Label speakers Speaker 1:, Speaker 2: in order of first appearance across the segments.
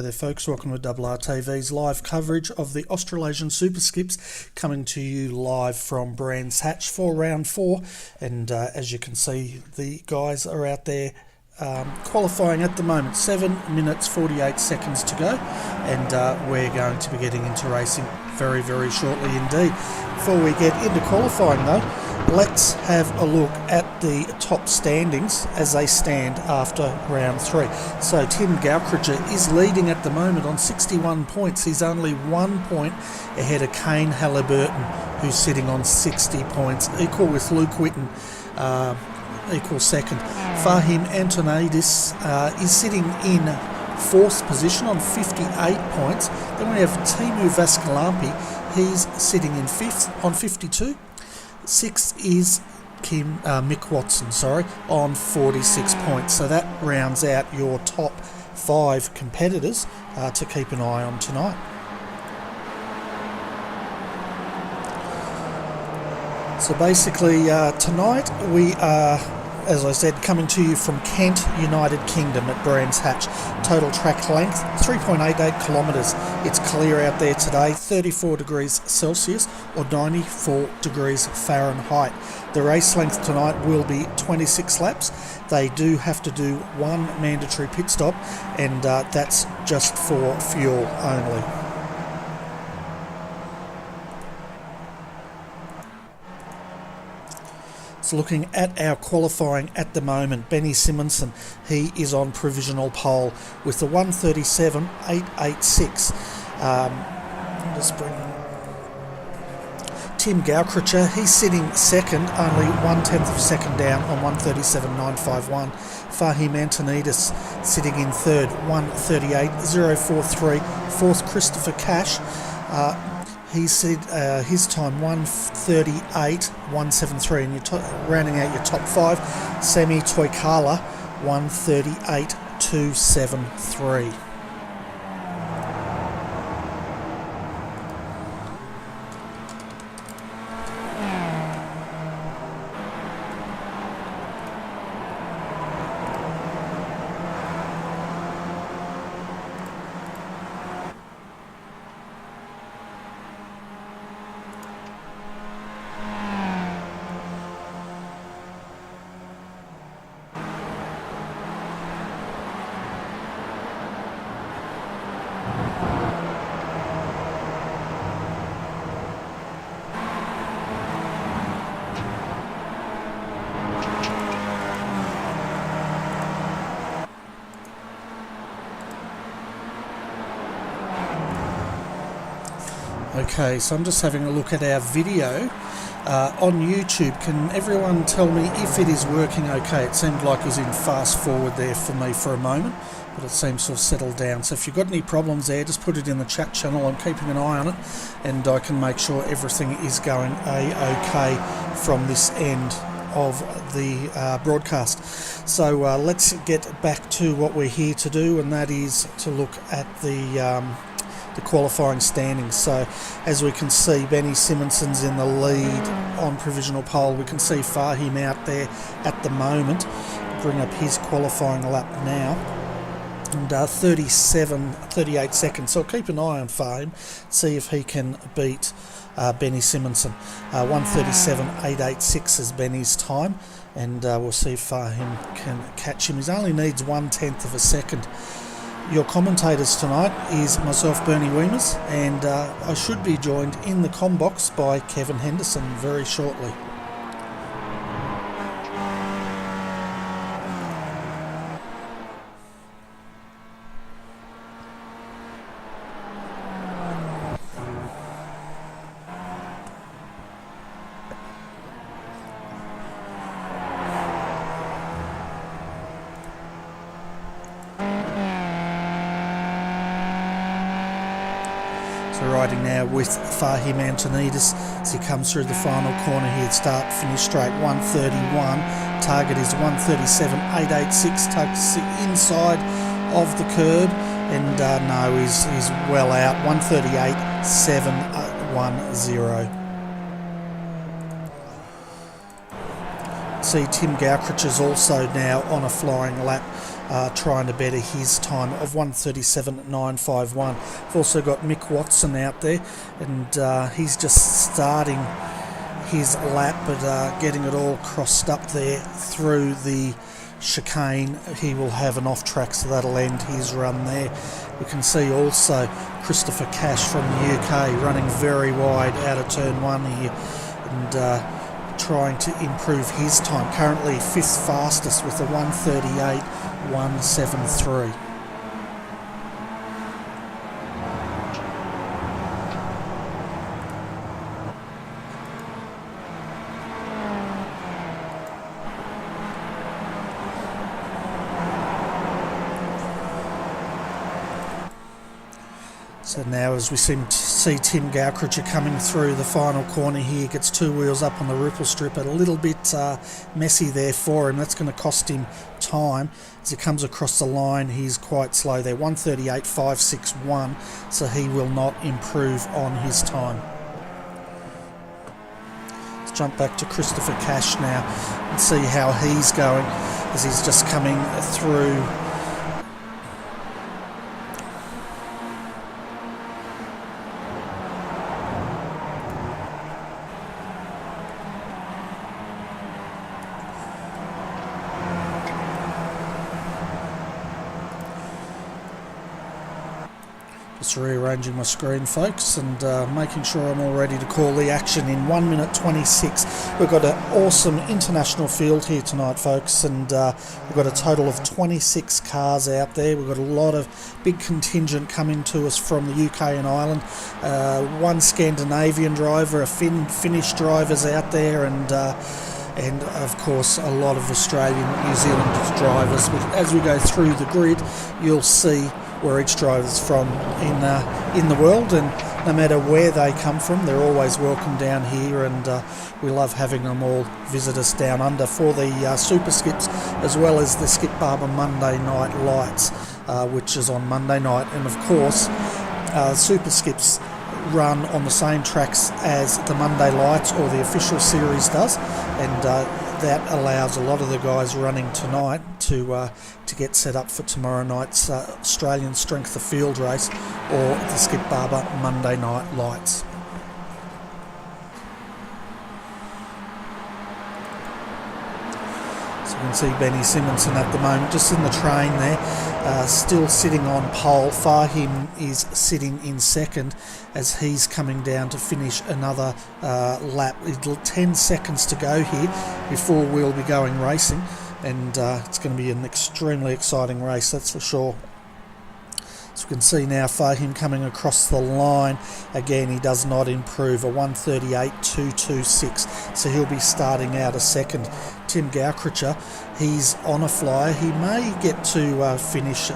Speaker 1: Hello there folks, welcome to RRTV's live coverage of the Australasian Superskips, coming to you live from Brands Hatch for round 4, and as you can see the guys are out there qualifying at the moment. 7 minutes 48 seconds to go, and we're going to be getting into racing very shortly indeed. Before we get into qualifying though, let's have a look at the top standings as they stand after round 3. So Tim Gaukrich is leading at the moment on 61 points. He's only 1 point ahead of Kane Halliburton, who's sitting on 60 points, equal with Luke Whitten, equal second. Fahim Antonidis is sitting in 4th position on 58 points. Then we have Timu Vaskilampi, he's sitting in 5th on 52. 6th is Mick Watson, on 46 points. So that rounds out your top 5 competitors to keep an eye on tonight. So basically tonight we are, as I said, coming to you from Kent, United Kingdom at Brands Hatch. Total track length 3.88 kilometres. It's clear out there today, 34 degrees Celsius or 94 degrees Fahrenheit. The race length tonight will be 26 laps. They do have to do 1 mandatory pit stop, and that's just for fuel only. Looking at our qualifying at the moment, Benny Simonson, he is on provisional pole with the 137.886. Just bring Tim Gaukrich, he's sitting second, only 1/10 of a second down on 137.951. Fahim Antonidis sitting in third, 138.043. Fourth, Christopher Cash. He said his time 138.173, and you're rounding out your top 5. Sami Toikala 138.273. Okay, so I'm just having a look at our video on YouTube. Can everyone tell me if it is working okay? It seemed like it was in fast forward there for me for a moment, but it seems to have settled down. So if you've got any problems there, just put it in the chat channel. I'm keeping an eye on it, and I can make sure everything is going okay from this end of the broadcast. So let's get back to what we're here to do, and that is to look at the qualifying standings. So as we can see, Benny Simonson's in the lead on provisional pole. We can see Fahim out there at the moment. Bring up his qualifying lap now, and 38 seconds. So I'll keep an eye on Fahim, see if he can beat Benny Simonson. 137.886 is Benny's time, and we'll see if Fahim can catch him. He only needs 1/10 of a second. Your commentators tonight is myself, Bernie Wiemers, and I should be joined in the comm box by Kevin Henderson very shortly. Riding now with Fahim Antonidis as he comes through the final corner here. Start, finish straight, 131. Target is 137.886. Tucks inside of the curb, and no, he's well out. 138.710. See Tim Gaukrich is also now on a flying lap. trying to better his time of 1:37.951. We've also got Mick Watson out there, and he's just starting his lap, but getting it all crossed up there through the chicane. He will have an off track, so that'll end his run there. We can see also Christopher Cash from the UK running very wide out of turn 1 here, and trying to improve his time. Currently 5th fastest with a 1:38.173. So now as we see Tim Gowcritcher coming through the final corner here, gets 2 wheels up on the ripple strip, a little bit messy there for him. That's going to cost him time. As he comes across the line, he's quite slow there, 1:38.561, so he will not improve on his time. Let's jump back to Christopher Cash now and see how he's going as he's just coming through. Just rearranging my screen, folks, and making sure I'm all ready to call the action in 1:26. We've got an awesome international field here tonight, folks, and we've got a total of 26 cars out there. We've got a lot of big contingent coming to us from the UK and Ireland. One Scandinavian driver, a Finnish drivers out there, and of course a lot of Australian, New Zealand drivers. But as we go through the grid, you'll see where each driver's from in the world, and no matter where they come from, they're always welcome down here, and we love having them all visit us down under for the Superskips, as well as the Skip Barber Monday Night Lights, which is on Monday night. And of course, Superskips run on the same tracks as the Monday Lights or the official series does, and that allows a lot of the guys running tonight to get set up for tomorrow night's Australian Strength of Field race or the Skip Barber Monday Night Lights. So you can see Benny Simonson at the moment just in the train there, still sitting on pole. Fahim is sitting in second as he's coming down to finish another lap. 10 seconds to go here before we'll be going racing, and it's going to be an extremely exciting race, that's for sure. So we can see now Fahim coming across the line. Again, he does not improve, a 1:38.226, so he'll be starting out a second. Tim Gowcritcher, he's on a flyer. He may get to finish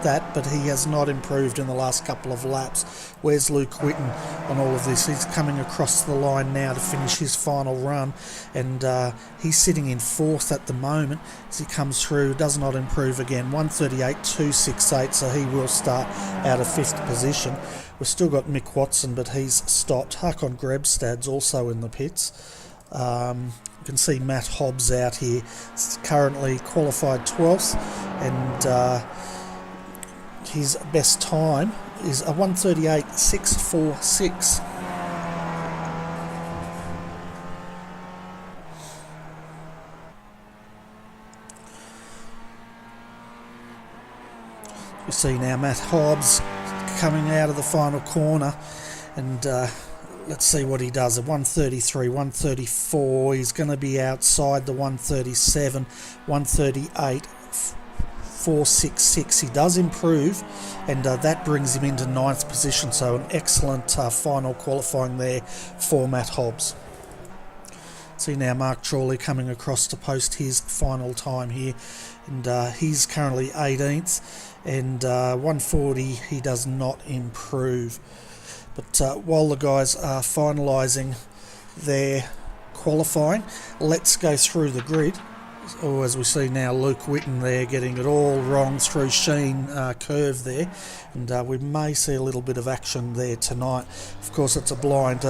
Speaker 1: that, but he has not improved in the last couple of laps. Where's Luke Whitten on all of this? He's coming across the line now to finish his final run, and he's sitting in 4th at the moment as he comes through. Does not improve again, 1:38.268, so he will start out of 5th position. We've still got Mick Watson, but he's stopped. Hakon Grebstad's also in the pits. You can see Matt Hobbs out here, currently qualified 12th, and his best time is a 1:38.646. You see now Matt Hobbs coming out of the final corner, and let's see what he does. A 1:33, 1:34. He's going to be outside the 1:37, 1:38.466. He does improve, and that brings him into 9th position, so an excellent final qualifying there for Matt Hobbs. See now Mark Chorley coming across to post his final time here, and he's currently 18th, and 1:40. He does not improve. But while the guys are finalising their qualifying, let's go through the grid. Oh, as we see now, Luke Whitten there getting it all wrong through Sheen curve there, and we may see a little bit of action there tonight. Of course, it's a blind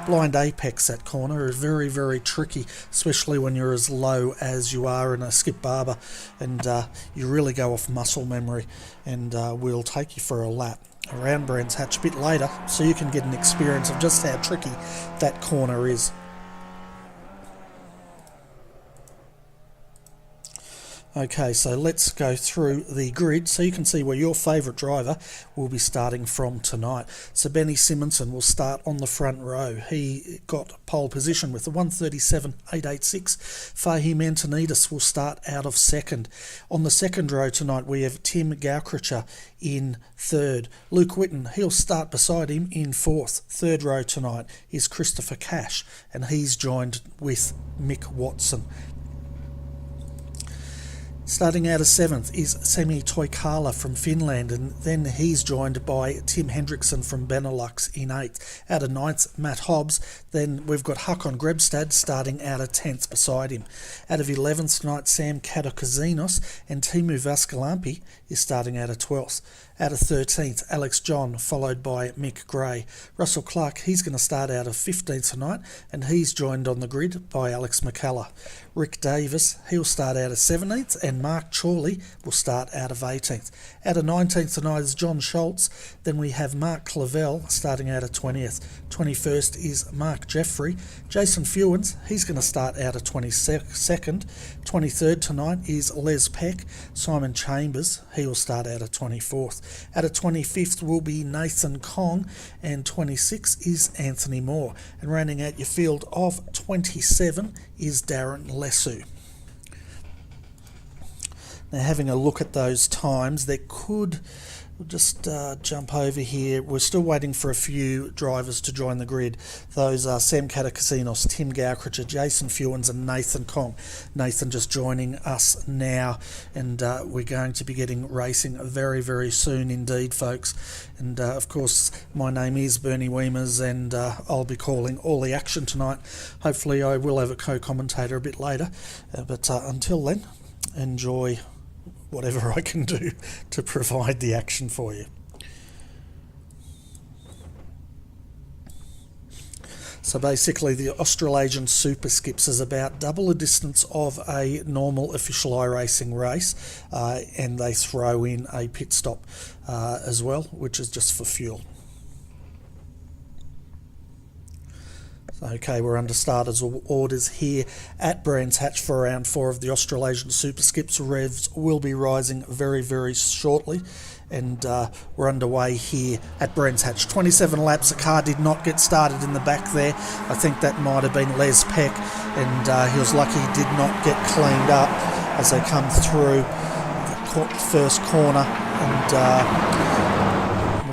Speaker 1: blind apex, that corner is very, very tricky, especially when you're as low as you are in a skip barber, and you really go off muscle memory. And we'll take you for a lap around Brands Hatch a bit later so you can get an experience of just how tricky that corner is. Okay, so let's go through the grid so you can see where your favourite driver will be starting from tonight. So Benny Simonson will start on the front row. He got pole position with the 137.886. Fahim Antoniadis will start out of second. On the second row tonight we have Tim Gaukricher in third. Luke Whitten, he'll start beside him in fourth. Third row tonight is Christopher Cash, and he's joined with Mick Watson. Starting out of seventh is Semi Toikala from Finland, and then he's joined by Tim Hendrickson from Benelux in eighth. Out of ninth, Matt Hobbs. Then we've got Hakon Grebstad starting out of 10th beside him. Out of 11th tonight, Sam Kadokazinos, and Timu Vaskalampi is starting out of 12th. Out of 13th, Alex John, followed by Mick Gray. Russell Clark, he's going to start out of 15th tonight, and he's joined on the grid by Alex McCullough. Rick Davis, he'll start out of 17th, and Mark Chorley will start out of 18th. Out of 19th tonight is John Schultz. Then we have Mark Clavel starting out of 20th. 21st is Mark Jeffrey. Jason Fewens, he's going to start out of 22nd. 23rd tonight is Les Peck. Simon Chambers, he will start out of 24th. Out of 25th will be Nathan Kong, and 26th is Anthony Moore. And rounding out your field of 27 is Darren Lesu. Now, having a look at those times, there could... We'll just jump over here. We're still waiting for a few drivers to join the grid. Those are Sam Katakasinos, Tim Gaukricher, Jason Fewens and Nathan Kong. Nathan just joining us now, and we're going to be getting racing very, very soon indeed, folks. And of course, my name is Bernie Weemers, and I'll be calling all the action tonight. Hopefully I will have a co-commentator a bit later, but until then, enjoy whatever I can do to provide the action for you. So basically the Australasian Superskips is about double the distance of a normal official iRacing race, and they throw in a pit stop as well, which is just for fuel. Okay, we're under starters orders here at Brands Hatch for round 4 of the Australasian Superskips. Revs will be rising very, very shortly, and we're underway here at Brands Hatch. 27 laps. A car did not get started in the back there. I think that might have been Les Peck, and he was lucky he did not get cleaned up as they come through the first corner, and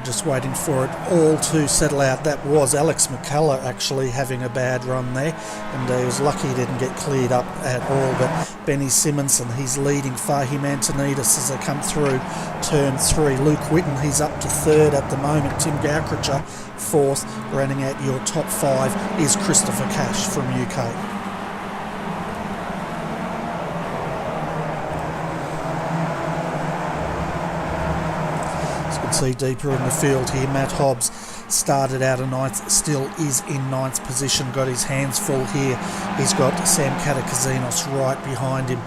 Speaker 1: just waiting for it all to settle out. That was Alex McCullough actually having a bad run there, and he was lucky he didn't get cleared up at all. But Benny Simonson, he's leading Fahim Antoniadis as they come through turn 3. Luke Whitten, he's up to 3rd at the moment. Tim Gaukricher 4th. Rounding out your top 5 is Christopher Cash from UK. See deeper in the field here. Matt Hobbs started out of 9th, still is in 9th position, got his hands full here. He's got Sam Katakasinos right behind him,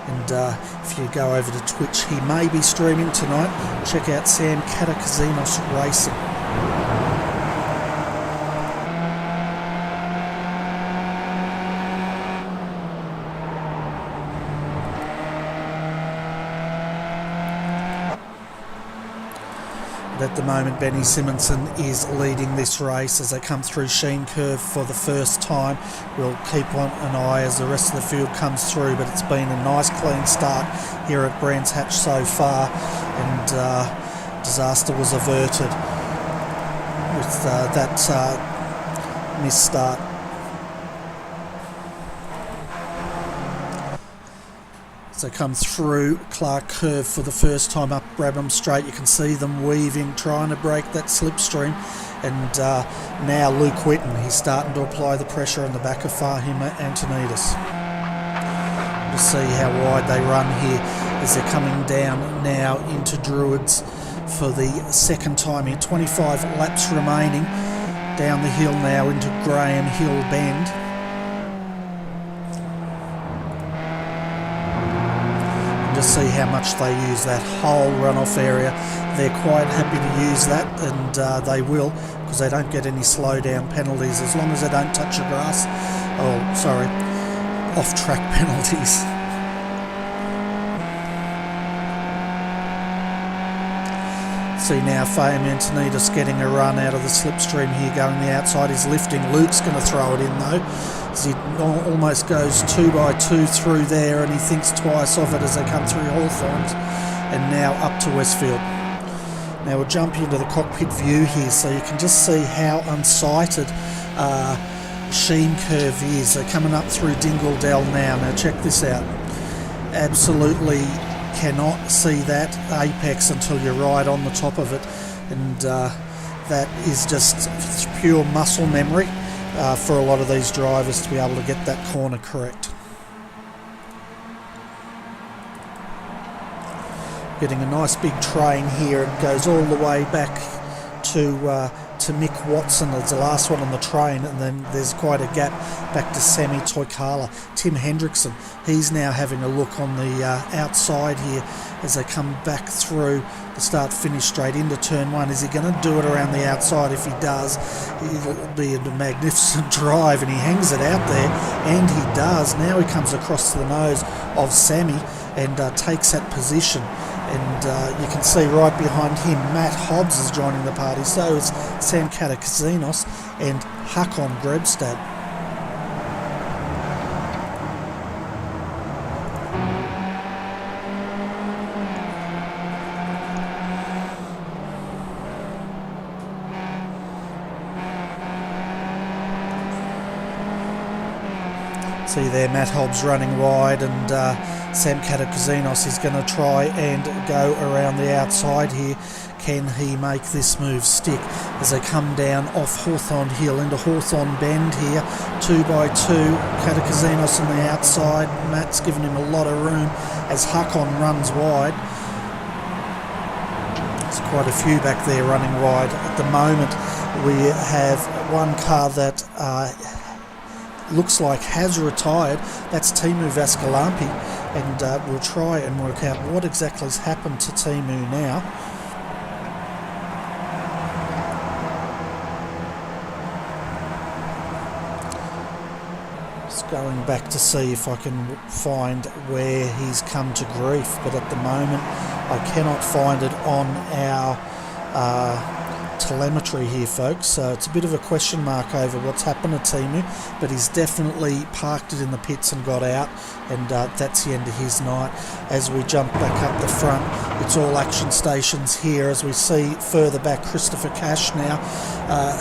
Speaker 1: and if you go over to Twitch, he may be streaming tonight. Check out Sam Katakasinos Racing. At the moment, Benny Simonson is leading this race as they come through Sheen Curve for the first time. We'll keep on an eye as the rest of the field comes through, but it's been a nice clean start here at Brands Hatch so far, and disaster was averted with that missed start. They come through Clark Curve for the first time up Brabham Straight. You can see them weaving, trying to break that slipstream. And now Luke Whitten, he's starting to apply the pressure on the back of Fahim Antoniadis. To see how wide they run here as they're coming down now into Druids for the second time here. 25 laps remaining. Down the hill now into Graham Hill Bend. And just see how much they use that whole runoff area. They're quite happy to use that, and they will, because they don't get any slowdown penalties as long as they don't touch the grass. Oh, sorry, off-track penalties. See now Fame Antonides getting a run out of the slipstream here, going the outside. He's lifting. Luke's going to throw it in though, as he almost goes 2 by 2 through there, and he thinks twice of it as they come through Hawthorns, and now up to Westfield. Now we'll jump into the cockpit view here, so you can just see how unsighted Sheen Curve is. They're coming up through Dingle Dell now. Now check this out. Absolutely cannot see that apex until you're right on the top of it, and that is just pure muscle memory for a lot of these drivers to be able to get that corner correct. Getting a nice big train here. It goes all the way back to Mick Watson as the last one on the train, and then there's quite a gap back to Sammy Toikala. Tim Hendrickson, he's now having a look on the outside here as they come back through the start-finish straight into turn 1. Is he going to do it around the outside? If he does, it'll be a magnificent drive, and he hangs it out there, and he does. Now he comes across to the nose of Sammy and takes that position. And you can see right behind him, Matt Hobbs is joining the party. So is Sam Katakazinos and Hakon Grebstad. See there, Matt Hobbs running wide, and Sam Katakazinos is going to try and go around the outside here. Can he make this move stick as they come down off Hawthorn Hill into Hawthorn Bend here? 2 by 2, Katakazinos on the outside. Matt's given him a lot of room as Hakon runs wide. There's quite a few back there running wide. At the moment, we have one car that looks like has retired. That's Timu Vascalampi, and we'll try and work out what exactly has happened to Timu now. Just going back to see if I can find where he's come to grief, but at the moment I cannot find it on our telemetry here, folks, so it's a bit of a question mark over what's happened to Timu, but he's definitely parked it in the pits and got out, and that's the end of his night. As we jump back up the front, it's all action stations here, as we see further back Christopher Cash now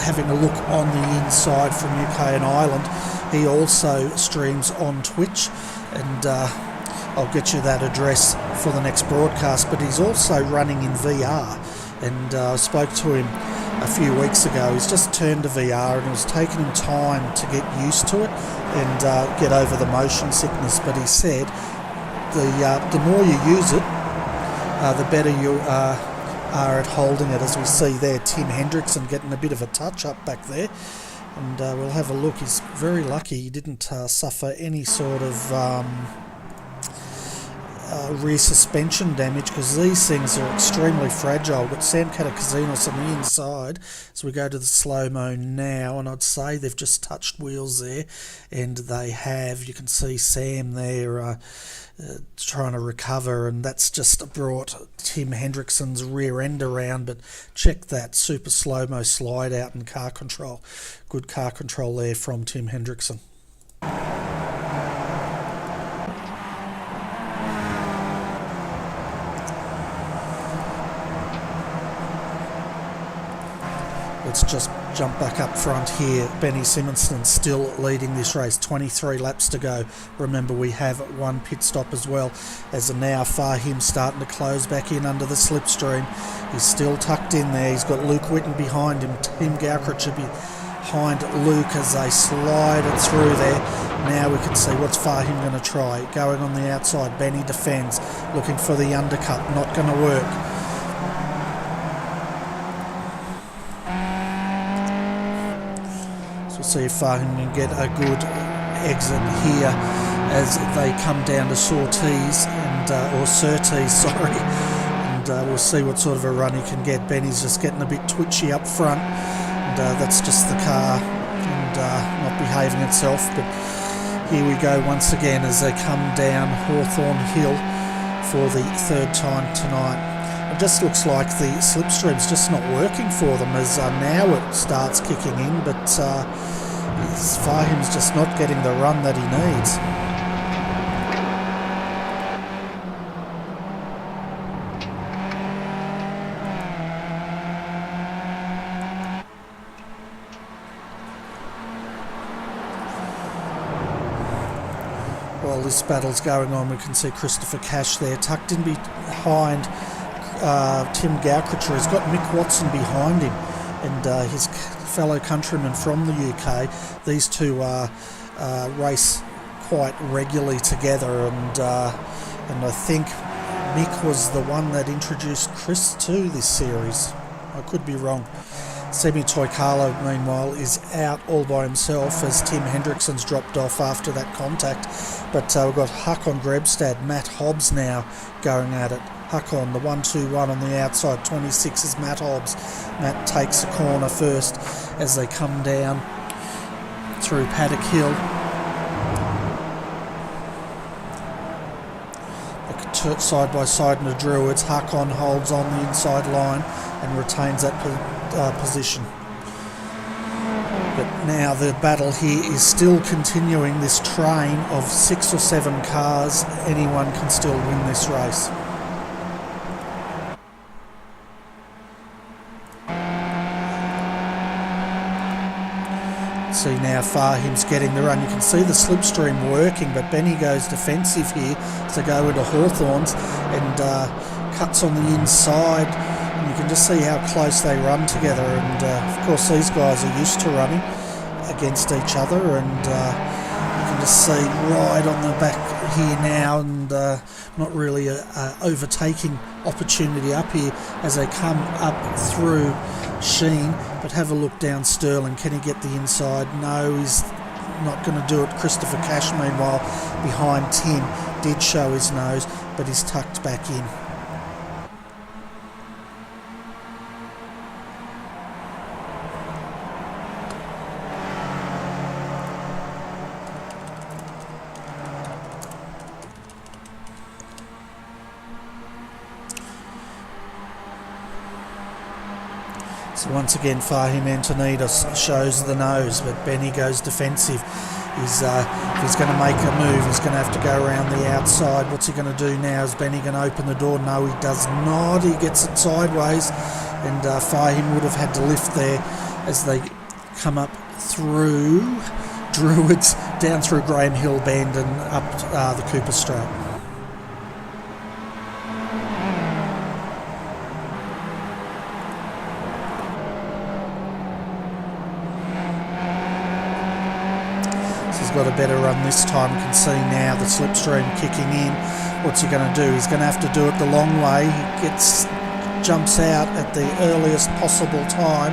Speaker 1: having a look on the inside from UK and Ireland. He also streams on Twitch, and I'll get you that address for the next broadcast, but he's also running in VR. And I spoke to him a few weeks ago. He's just turned to VR, and it was taking him time to get used to it and get over the motion sickness. But he said the more you use it, the better you are at holding it. As we see there, Tim Hendrickson getting a bit of a touch up back there. And we'll have a look. He's very lucky he didn't suffer any sort of rear suspension damage, because these things are extremely fragile. But Sam Katakazinos on the inside, so we go to the slow-mo now, and I'd say they've just touched wheels there, and they have. You can see Sam there trying to recover, and that's just brought Tim Hendrickson's rear end around. But check that super slow-mo slide out and car control. Good car control there from Tim Hendrickson. Let's just jump back up front here. Benny Simonson still leading this race, 23 laps to go. Remember, we have one pit stop as well, as now Fahim starting to close back in under the slipstream. He's still tucked in there. He's got Luke Whitten behind him. Tim Gowcrich should be behind Luke as they slide it through there. Now we can see what's Fahim going to try. Going on the outside, Benny defends, looking for the undercut, not going to work. So we'll see if Fahim can get a good exit here as they come down to Surtees, and or Surtees, sorry, and we'll see what sort of a run he can get. Benny's just getting a bit twitchy up front, and that's just the car and not behaving itself. But here we go once again as they come down Hawthorn Hill for the third time tonight. It just looks like the slipstream's just not working for them, as now it starts kicking in, but Fahim's just not getting the run that he needs. While this battle's going on, we can see Christopher Cash there tucked in behind Tim Gaucricher. He's got Mick Watson behind him, and his fellow countryman from the UK. These two race quite regularly together, and I think Mick was the one that introduced Chris to this series. I could be wrong. Semi Toykalo, meanwhile, is out all by himself as Tim Hendrickson's dropped off after that contact. But we've got Hakon Grebstad, Matt Hobbs now going at it. Hakon, the 1-2-1 on the outside, 26 is Matt Hobbs. Matt takes a corner first as they come down through Paddock Hill. Side by side in the Druids, Hakon holds on the inside line and retains that position. But now the battle here is still continuing. This train of 6 or 7 cars, anyone can still win this race. See now Fahim's getting the run. You can see the slipstream working, but Benny goes defensive here to go into Hawthorns and cuts on the inside. And you can just see how close they run together. And of course these guys are used to running against each other, and you can just see right on the back here now, and not really a overtaking opportunity up here as they come up through Sheen. But have a look down Sterling. Can he get the inside? No, he's not going to do it. Christopher Cash, meanwhile, behind Tim, did show his nose, but he's tucked back in. So once again, Fahim Antonides shows the nose, but Benny goes defensive. If he's going to make a move, he's going to have to go around the outside. What's he going to do now? Is Benny going to open the door? No, he does not. He gets it sideways, and Fahim would have had to lift there as they come up through Druids, down through Graham Hill Bend and up the Cooper Straight. Got a better run this time. You can see now the slipstream kicking in. What's he going to do? He's going to have to do it the long way. He jumps out at the earliest possible time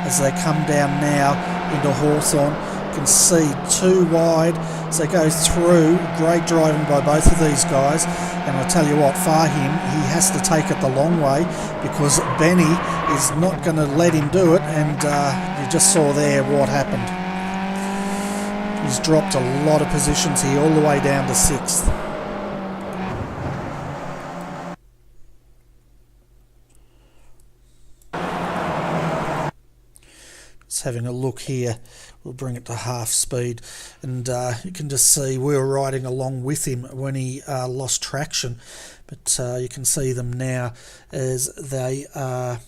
Speaker 1: as they come down now into Hawthorn. You can see 2 wide as they go through. Great driving by both of these guys, and I tell you what, Fahim, he has to take it the long way because Benny is not going to let him do it, and you just saw there what happened. He's dropped a lot of positions here, all the way down to 6th. Just having a look here, we'll bring it to half speed, and you can just see we were riding along with him when he lost traction, but you can see them now as they are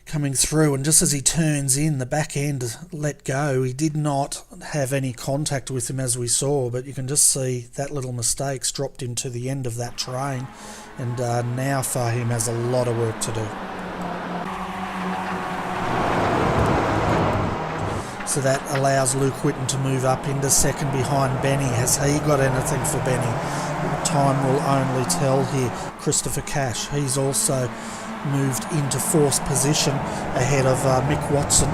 Speaker 1: coming through, and just as he turns in, the back end let go. He did not have any contact with him as we saw, but you can just see that little mistake's dropped him to the end of that train, and now Fahim has a lot of work to do. So that allows Luke Whitten to move up into second behind Benny. Has he got anything for Benny? Time will only tell here. Christopher Cash, he's also moved into 4th position ahead of Mick Watson,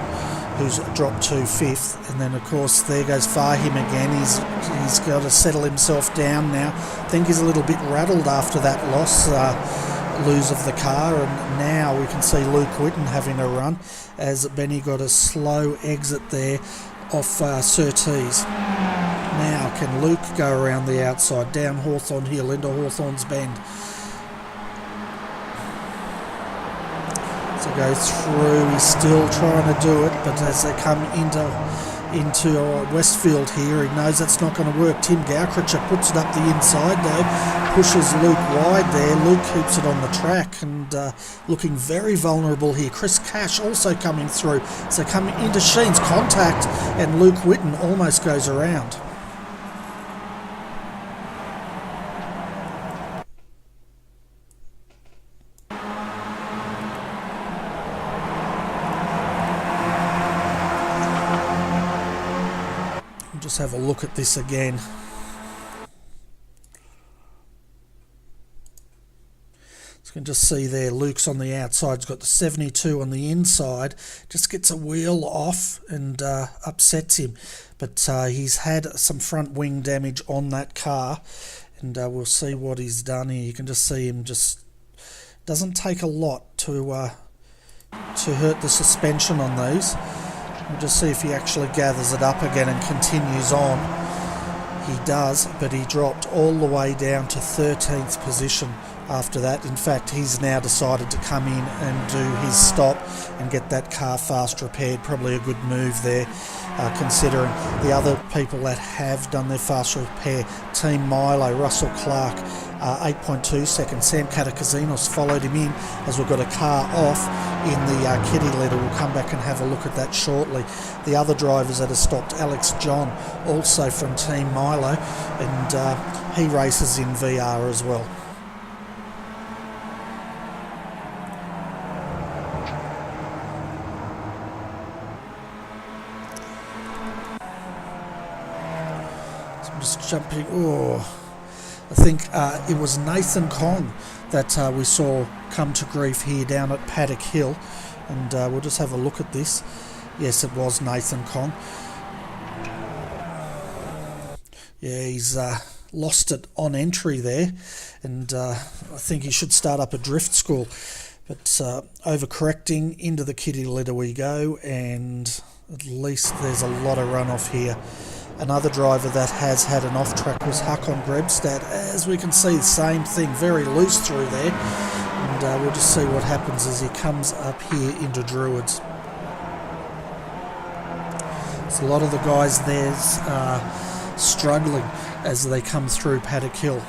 Speaker 1: who's dropped to 5th. And then of course there goes Fahim again. He's got to settle himself down now. I think he's a little bit rattled after that lose of the car, and now we can see Luke Whitten having a run as Benny got a slow exit there off Surtees. Now can Luke go around the outside, down Hawthorn Hill into Hawthorn's Bend. So go through, he's still trying to do it, but as they come into Westfield here, he knows that's not going to work. Tim Gowcritcher puts it up the inside though, pushes Luke wide there. Luke keeps it on the track and looking very vulnerable here. Chris Cash also coming through. So coming into Sheen's contact, and Luke Whitten almost goes around. Just have a look at this again. So you can just see there, Luke's on the outside, he's got the 72 on the inside, just gets a wheel off and upsets him. But he's had some front wing damage on that car, and we'll see what he's done here. You can just see him just doesn't take a lot to hurt the suspension on these. We'll just see if he actually gathers it up again and continues on. He does, but he dropped all the way down to 13th position after that. In fact, he's now decided to come in and do his stop and get that car fast repaired. Probably a good move there, considering the other people that have done their fast repair. Team Milo, Russell Clark, 8.2 seconds. Sam Catacasinos followed him in as we've got a car off in the kitty litter. We'll come back and have a look at that shortly. The other drivers that have stopped, Alex John, also from Team Milo, and he races in VR as well. So I'm just jumping. I think it was Nathan Kong that we saw come to grief here down at Paddock Hill, and we'll just have a look at this. Yes, it was Nathan Kong. Yeah, he's lost it on entry there, and I think he should start up a drift school. But overcorrecting into the kitty litter we go, and at least there's a lot of runoff here. Another driver that has had an off-track was Hakon Grebstad. As we can see, same thing, very loose through there. And we'll just see what happens as he comes up here into Druids. So a lot of the guys there's struggling as they come through Paddock Hill.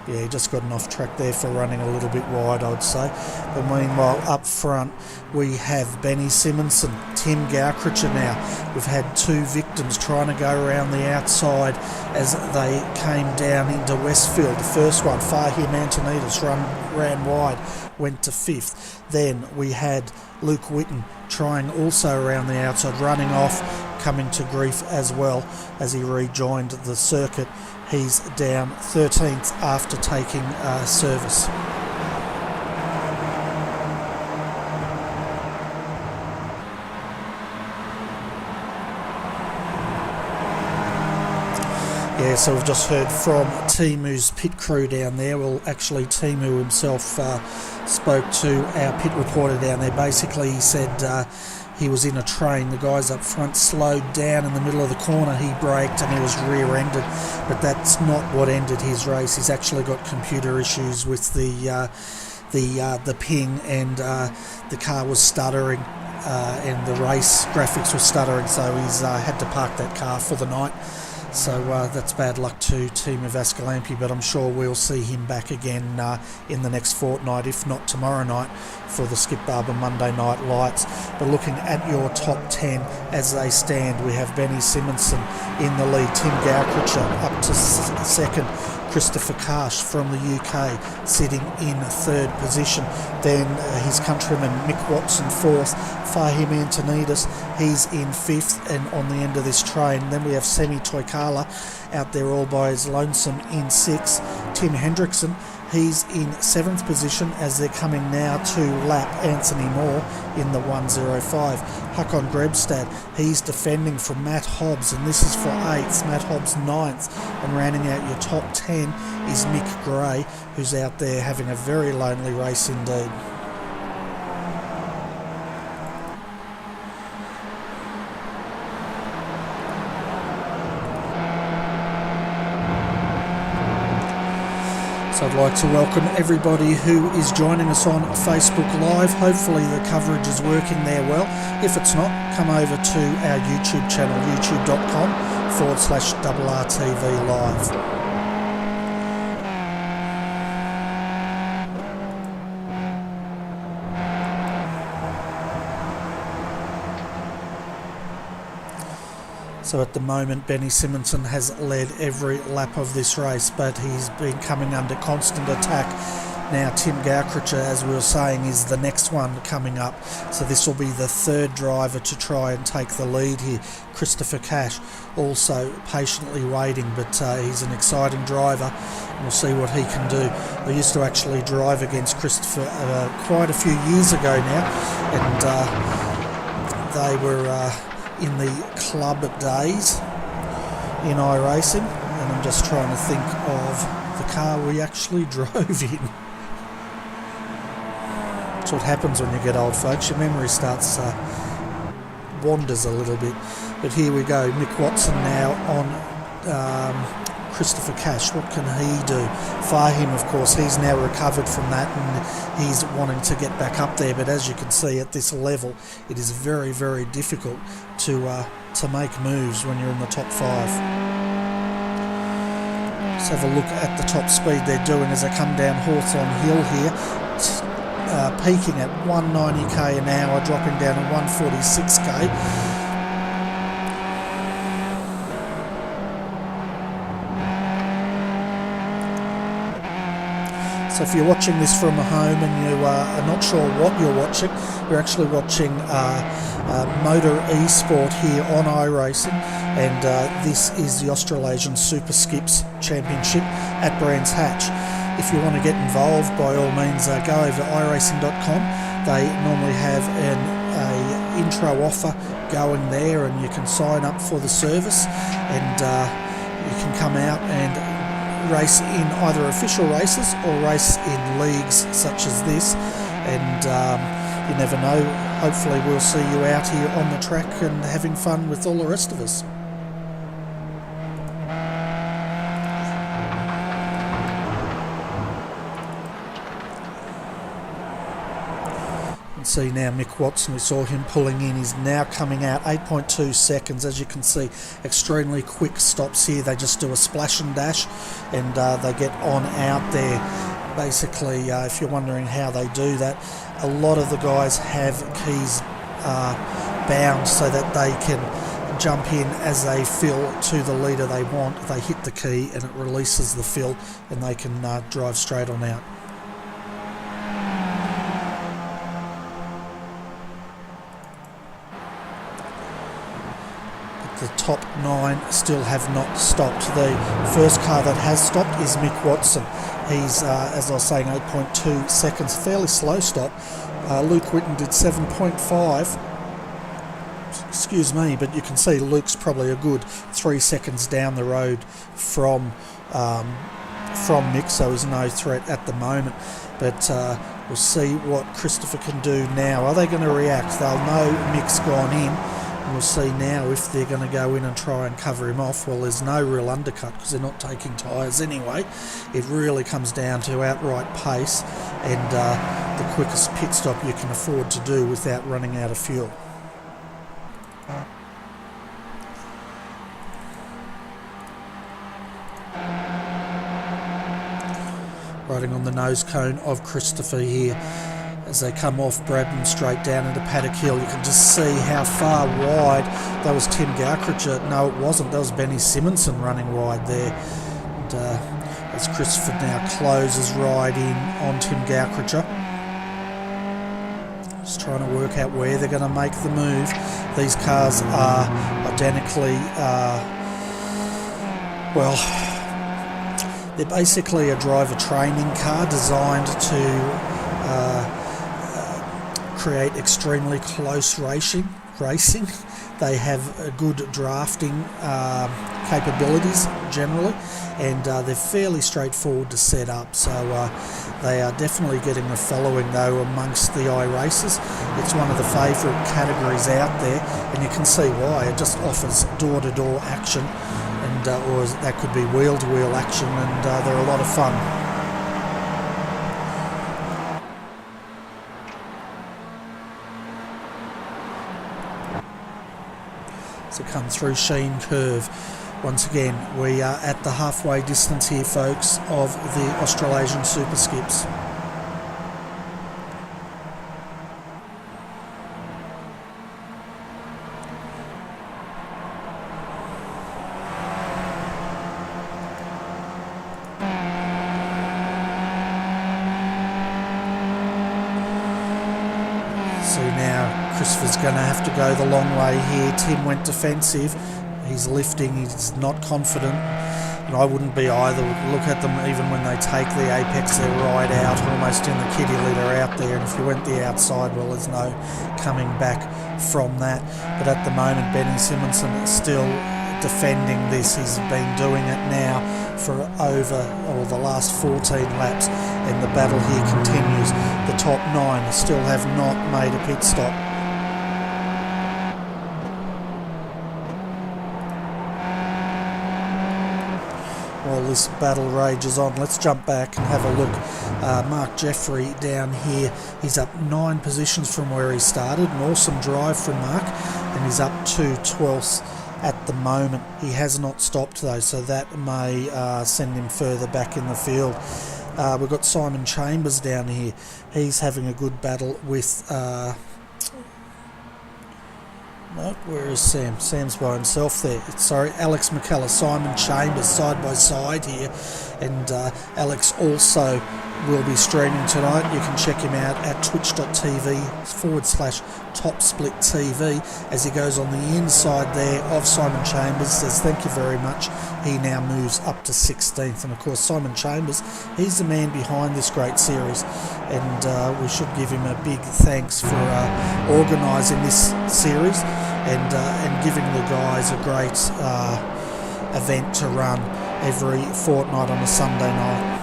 Speaker 1: Yeah, he just got an off track there for running a little bit wide, I'd say. But meanwhile, up front, we have Benny Simonson, Tim Gowcritcher now. We've had two victims trying to go around the outside as they came down into Westfield. The first one, Fahim Antonides, ran wide, went to 5th. Then we had Luke Whitten trying also around the outside, running off, coming to grief as well as he rejoined the circuit. He's down 13th after taking service. Yeah, so we've just heard from Timu's pit crew down there. Well, actually, Timu himself spoke to our pit reporter down there. Basically, he said he was in a train. The guys up front slowed down in the middle of the corner. He braked and he was rear-ended, but that's not what ended his race. He's actually got computer issues with the ping, and the car was stuttering, and the race graphics were stuttering. So he's had to park that car for the night. So that's bad luck to Team of Asclepius, but I'm sure we'll see him back again in the next fortnight, if not tomorrow night, for the Skip Barber Monday Night Lights. But looking at your top 10 as they stand, we have Benny Simonson in the lead, Tim Gowcritcher up to second, Christopher Karsh from the UK sitting in third position. Then his countryman Mick Watson fourth, Fahim Antonides, he's in fifth and on the end of this train. Then we have Semi Toikala out there all by his lonesome in sixth. Tim Hendrickson He's in 7th position as they're coming now to lap Anthony Moore in the 105. Hakon Grebstad, he's defending from Matt Hobbs, and this is for 8th. Matt Hobbs 9th, and rounding out your top 10 is Mick Gray, who's out there having a very lonely race indeed. So I'd like to welcome everybody who is joining us on Facebook Live. Hopefully the coverage is working there well. If it's not, come over to our YouTube channel, youtube.com/RRTV Live. So at the moment, Benny Simonson has led every lap of this race, but he's been coming under constant attack. Now Tim Gaukrich, as we were saying, is the next one coming up. So this will be the 3rd driver to try and take the lead here. Christopher Cash also patiently waiting, but he's an exciting driver. We'll see what he can do. I used to actually drive against Christopher quite a few years ago now, and they were in the club days in iRacing, and I'm just trying to think of the car we actually drove in. That's what happens when you get old, folks. Your memory starts wanders a little bit. But here we go, Mick Watson now on Christopher Cash. What can he do? Fahim, of course, he's now recovered from that, and he's wanting to get back up there. But as you can see, at this level, it is very, very difficult to make moves when you're in the top 5. Let's have a look at the top speed they're doing as they come down Hawthorne Hill here. Peaking at 190k an hour, dropping down to 146k. So if you're watching this from home and you are not sure what you're watching, you're actually watching Motor eSport here on iRacing, and this is the Australasian Superskips Championship at Brands Hatch. If you want to get involved, by all means go over to iracing.com. They normally have an intro offer going there, and you can sign up for the service, and you can come out and race in either official races or race in leagues such as this, and you never know, hopefully we'll see you out here on the track and having fun with all the rest of us. See now Mick Watson, we saw him pulling in, he's now coming out 8.2 seconds. As you can see, extremely quick stops here. They just do a splash and dash, and they get on out there. Basically, if you're wondering how they do that, a lot of the guys have keys bound so that they can jump in as they fill to the leader they want. They hit the key and it releases the fill, and they can drive straight on out. The top 9 still have not stopped. The first car that has stopped is Mick Watson. He's, as I was saying, 8.2 seconds, fairly slow stop. Luke Whitten did 7.5. Excuse me, but you can see Luke's probably a good 3 seconds down the road from Mick, so he's no threat at the moment. But we'll see what Christopher can do now. Are they going to react? They'll know Mick's gone in. We'll see now if they're going to go in and try and cover him off. Well, there's no real undercut because they're not taking tyres anyway. It really comes down to outright pace and the quickest pit stop you can afford to do without running out of fuel. Riding on the nose cone of Christopher here. As they come off Bradman straight down into Paddock Hill, you can just see how far wide. That was Tim Gaukrich. No, it wasn't. That was Benny Simonson running wide there. And as Christopher now closes right in on Tim Gaukrich. Just trying to work out where they're going to make the move. These cars are identically, well, They're basically a driver training car designed to create extremely close racing. They have good drafting capabilities generally, and they're fairly straightforward to set up, so they are definitely getting a following though amongst the iRacers. It's one of the favourite categories out there, and you can see why. It just offers door-to-door action, and or that could be wheel-to-wheel action, and they're a lot of fun. So come through Sheen Curve. Once again, we are at the halfway distance here, folks, of the Australasian Superskips. So now Christopher's going to have to go the long way here. Tim went defensive. He's lifting, he's not confident, and I wouldn't be either. Look at them, even when they take the apex, they're right out, almost in the kitty litter out there, and if you went the outside, well, there's no coming back from that. But at the moment, Benny Simonson is still defending this. He's been doing it now for the last 14 laps, and the battle here continues. The top 9 still have not made a pit stop. While this battle rages on, let's jump back and have a look. Mark Jeffrey down here, he's up 9 positions from where he started. An awesome drive from Mark, and he's up to 12th at the moment. He has not stopped though, so that may send him further back in the field. We've got Simon Chambers down here. He's having a good battle with no, where is Sam? Sam's by himself there. Sorry, Alex McKellar, Simon Chambers side by side here, and Alex also will be streaming tonight. You can check him out at twitch.tv/TopSplitTV as he goes on the inside there of Simon Chambers. Says thank you very much. He now moves up to 16th, and of course Simon Chambers, he's the man behind this great series, and we should give him a big thanks for organising this series and giving the guys a great event to run every fortnight on a Sunday night.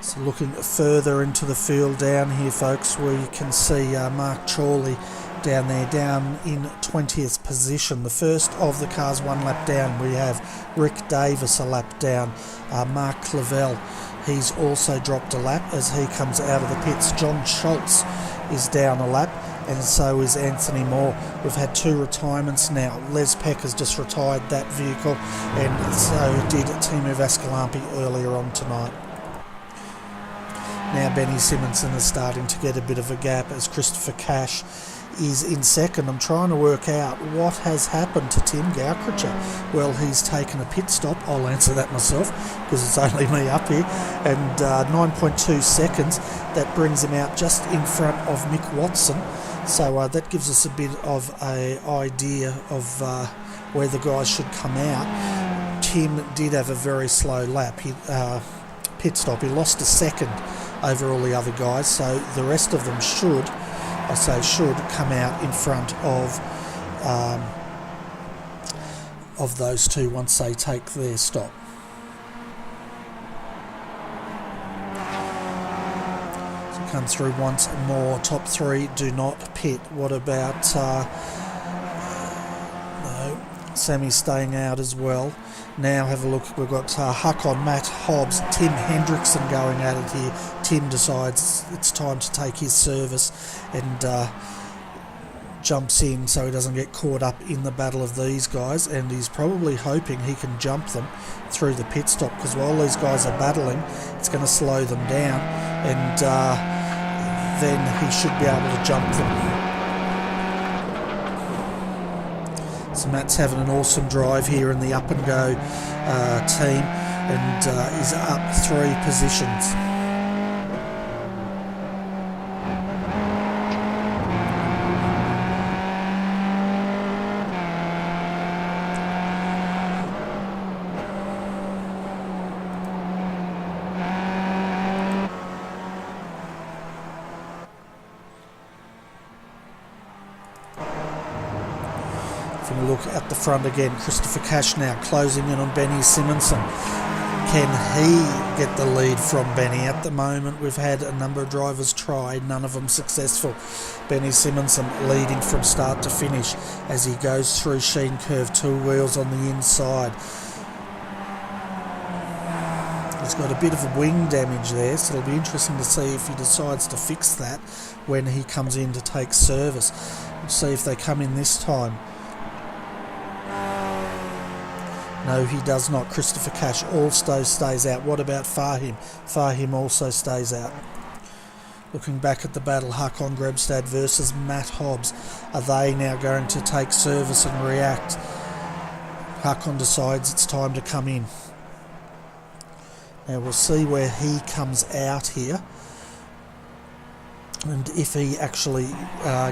Speaker 1: So looking further into the field down here, folks, we can see Mark Chorley down there, down in 20th position. The first of the cars 1 lap down. We have Rick Davis a lap down. Mark Clavel, he's also dropped a lap as he comes out of the pits. John Schultz is down a lap, and so is Anthony Moore. We've had 2 retirements now. Les Peck has just retired that vehicle, and so did Timo Vascalampi earlier on tonight. Now Benny Simonson is starting to get a bit of a gap as Christopher Cash is in second. I'm trying to work out what has happened to Tim Gaukrich. Well, he's taken a pit stop. I'll answer that myself because it's only me up here. And 9.2 seconds, that brings him out just in front of Mick Watson. So that gives us a bit of an idea of where the guys should come out. Tim did have a very slow lap. Pit stop. He lost a second over all the other guys, so the rest of them should come out in front of those 2 once they take their stop. So come through once more. Top 3 do not pit. What about no, Sammy's staying out as well. Now have a look, we've got Hakon, Matt Hobbs, Tim Hendrickson going at it here. Tim decides it's time to take his service and jumps in so he doesn't get caught up in the battle of these guys, and he's probably hoping he can jump them through the pit stop, because while these guys are battling, it's going to slow them down, and then he should be able to jump them. So Matt's having an awesome drive here in the Up and Go team, and is up 3 positions. Having a look at the front again, Christopher Cash now closing in on Benny Simonson. Can he get the lead from Benny? At the moment, we've had a number of drivers try, none of them successful. Benny Simonson leading from start to finish as he goes through Sheen Curve, 2 wheels on the inside. He's got a bit of wing damage there, so it'll be interesting to see if he decides to fix that when he comes in to take service. We'll see if they come in this time. No, he does not. Christopher Cash also stays out. What about Fahim? Fahim also stays out. Looking back at the battle, Hakon Grebstad versus Matt Hobbs. Are they now going to take service and react? Hakon decides it's time to come in. Now we'll see where he comes out here, and if he actually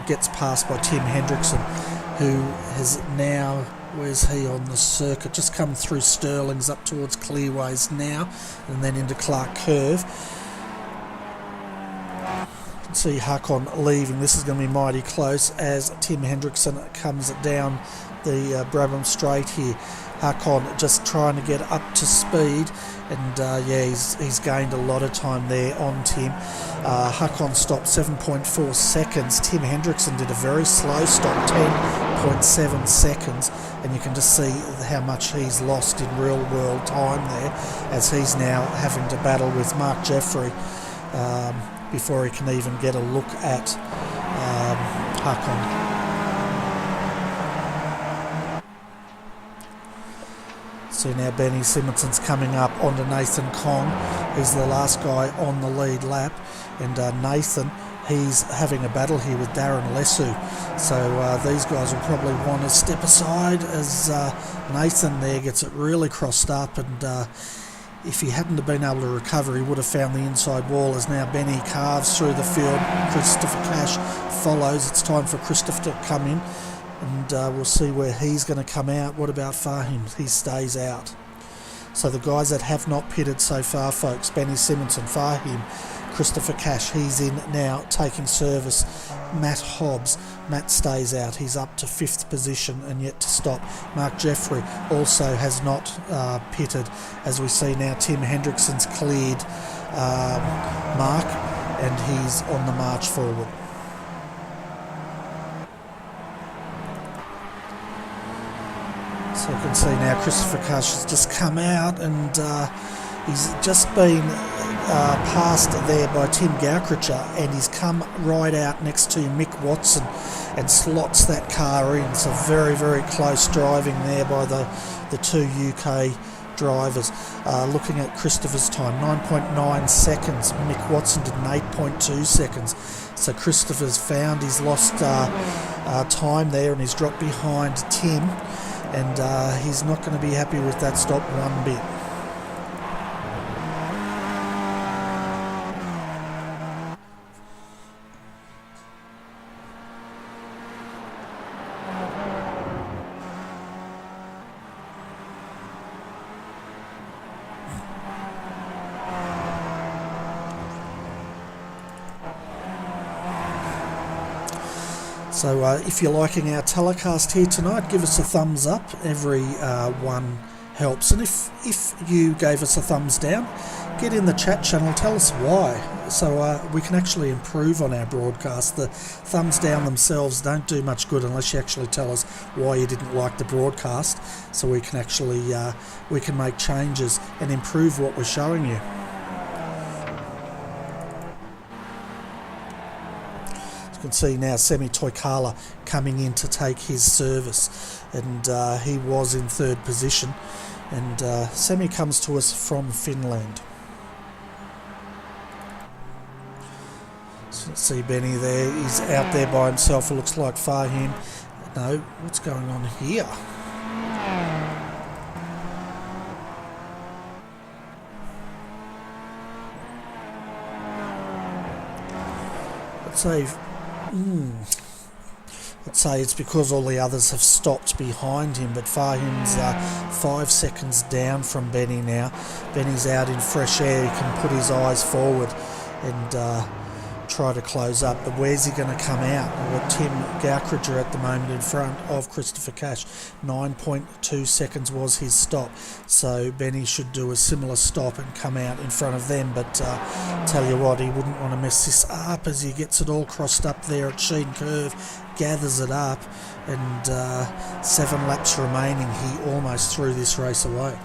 Speaker 1: gets passed by Tim Hendrickson, who has now, where's he on the circuit, just come through Stirling's up towards Clearways now, and then into Clark Curve. You can see Hakon leaving. This is going to be mighty close as Tim Hendrickson comes down the Brabham Straight here. Hakon just trying to get up to speed, and yeah, he's gained a lot of time there on Tim. Hakon stopped 7.4 seconds. Tim Hendrickson did a very slow stop, 10.7 seconds, and you can just see how much he's lost in real world time there, as he's now having to battle with Mark Jeffrey before he can even get a look at Hakon. So now Benny Simonson's coming up onto Nathan Kong. He's the last guy on the lead lap, and Nathan, he's having a battle here with Darren Lesu. So these guys will probably want to step aside as Nathan there gets it really crossed up, and if he hadn't have been able to recover, he would have found the inside wall. As now Benny carves through the field, Christopher Cash follows. It's time for Christopher to come in, and we'll see where he's going to come out. What about Fahim? He stays out. So the guys that have not pitted so far, folks, Benny Simonson, Fahim, Christopher Cash, he's in now taking service. Matt Hobbs, Matt stays out. He's up to 5th position and yet to stop. Mark Jeffrey also has not pitted. As we see now, Tim Hendrickson's cleared Mark, and he's on the march forward. So you can see now Christopher Cash has just come out, and he's just been passed there by Tim Gaucritcher, and he's come right out next to Mick Watson and slots that car in. So very, very close driving there by the two UK drivers. Looking at Christopher's time, 9.9 seconds. Mick Watson did an 8.2 seconds. So Christopher's found he's lost time there, and he's dropped behind Tim, and he's not going to be happy with that stop one bit. So if you're liking our telecast here tonight, give us a thumbs up. Every one helps. And if you gave us a thumbs down, get in the chat channel, tell us why, so we can actually improve on our broadcast. The thumbs down themselves don't do much good unless you actually tell us why you didn't like the broadcast, so we can actually we can make changes and improve what we're showing you. You can see now Semi Toikala coming in to take his service, and he was in 3rd position, and Semi comes to us from Finland. So let's see Benny there, he's out there by himself. It looks like Fahim. No, what's going on here? Let's say it's because all the others have stopped behind him, but Fahim's 5 seconds down from Benny now. Benny's out in fresh air, he can put his eyes forward and try to close up, but where's he going to come out? We've got Tim Gowkridger at the moment in front of Christopher Cash. 9.2 seconds was his stop, so Benny should do a similar stop and come out in front of them, but tell you what, he wouldn't want to mess this up as he gets it all crossed up there at Sheen Curve, gathers it up, and 7 laps remaining. He almost threw this race away.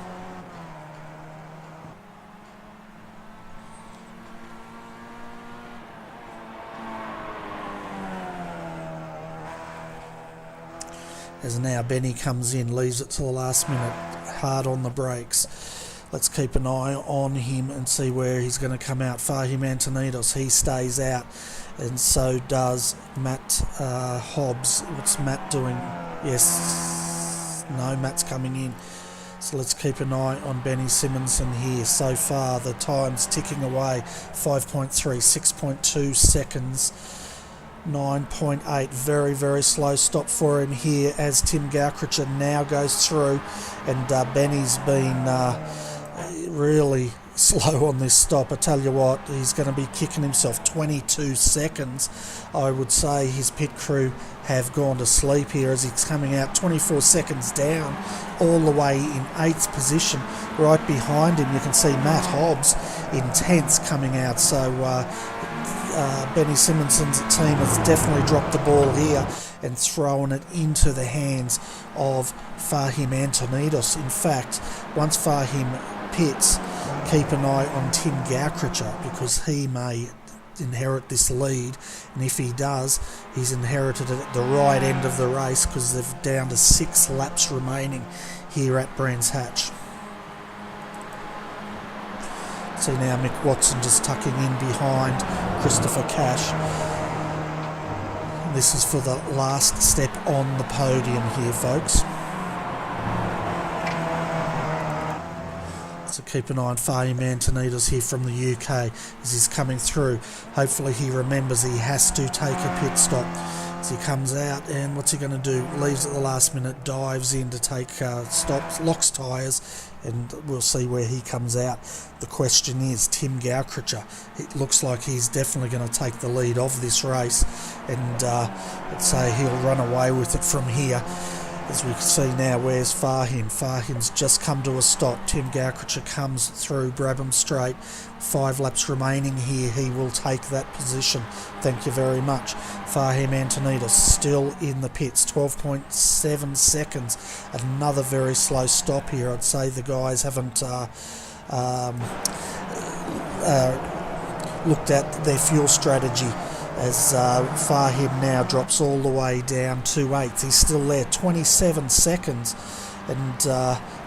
Speaker 1: As now Benny comes in, leaves it to the last minute, hard on the brakes. Let's keep an eye on him and see where he's going to come out. Fahim Antonidos, he stays out, and so does Matt Hobbs. What's Matt doing? Yes, no, Matt's coming in. So let's keep an eye on Benny Simonson here. So far, the time's ticking away. 5.3, 6.2 seconds. 9.8, very, very slow stop for him here as Tim Gowkridger now goes through, and Benny's been really slow on this stop. I tell you what, he's going to be kicking himself. 22 seconds. I would say his pit crew have gone to sleep here as he's coming out. 24 seconds down, all the way in 8th position. Right behind him you can see Matt Hobbs in 10th coming out, so Benny Simonson's team has definitely dropped the ball here and thrown it into the hands of Fahim Antonidos. In fact, once Fahim pits, keep an eye on Tim Gowkridger, because he may inherit this lead, and if he does, he's inherited it at the right end of the race, because they're down to 6 laps remaining here at Brands Hatch. See now Mick Watson just tucking in behind Christopher Cash. This is for the last step on the podium here, folks. So keep an eye on Fahim Antonidos here from the UK as he's coming through. Hopefully he remembers he has to take a pit stop. As he comes out, and what's he going to do? Leaves at the last minute, dives in to take stops, locks tyres, and we'll see where he comes out. The question is, Tim Gowkridger, it looks like he's definitely going to take the lead of this race, and let's say he'll run away with it from here. As we can see now, where's Fahim? Fahim's just come to a stop. Tim Gowkridger comes through Brabham Straight. 5 laps remaining here. He will take that position. Thank you very much. Fahim Antonidos still in the pits. 12.7 seconds. Another very slow stop here. I'd say the guys haven't looked at their fuel strategy, as Fahim now drops all the way down to 8th. He's still there, 27 seconds, and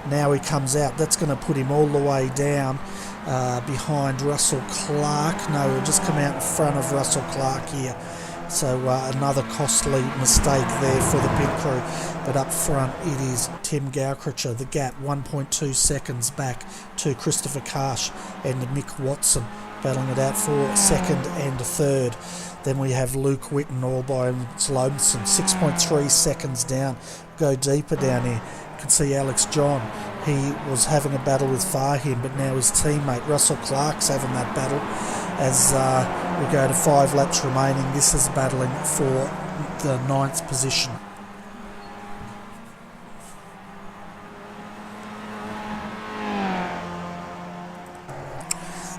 Speaker 1: now he comes out. That's going to put him all the way down behind Russell Clark. No, he'll just come out in front of Russell Clark here. So another costly mistake there for the pit crew. But up front it is Tim Gowkridger. The gap 1.2 seconds back to Christopher Cash and Mick Watson, battling it out for second and third. Then we have Luke Whitten all by his lonesome, 6.3 seconds down. Go deeper down here. You can see Alex John. He was having a battle with Fahim, but now his teammate Russell Clark's having that battle. As we go to 5 laps remaining, this is battling for the 9th position.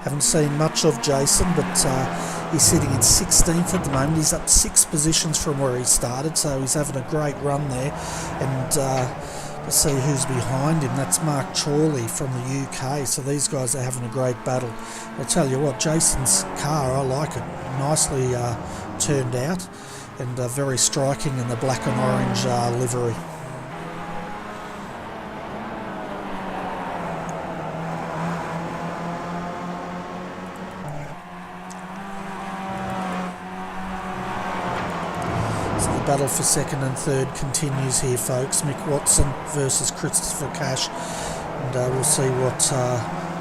Speaker 1: Haven't seen much of Jason, but he's sitting in 16th at the moment. He's up 6 positions from where he started, so he's having a great run there. And let's see who's behind him. That's Mark Chorley from the UK. So these guys are having a great battle. I'll tell you what, Jason's car, I like it. Nicely turned out, and very striking in the black and orange livery. Battle for second and third continues here, folks. Mick Watson versus Christopher Cash, and we'll see what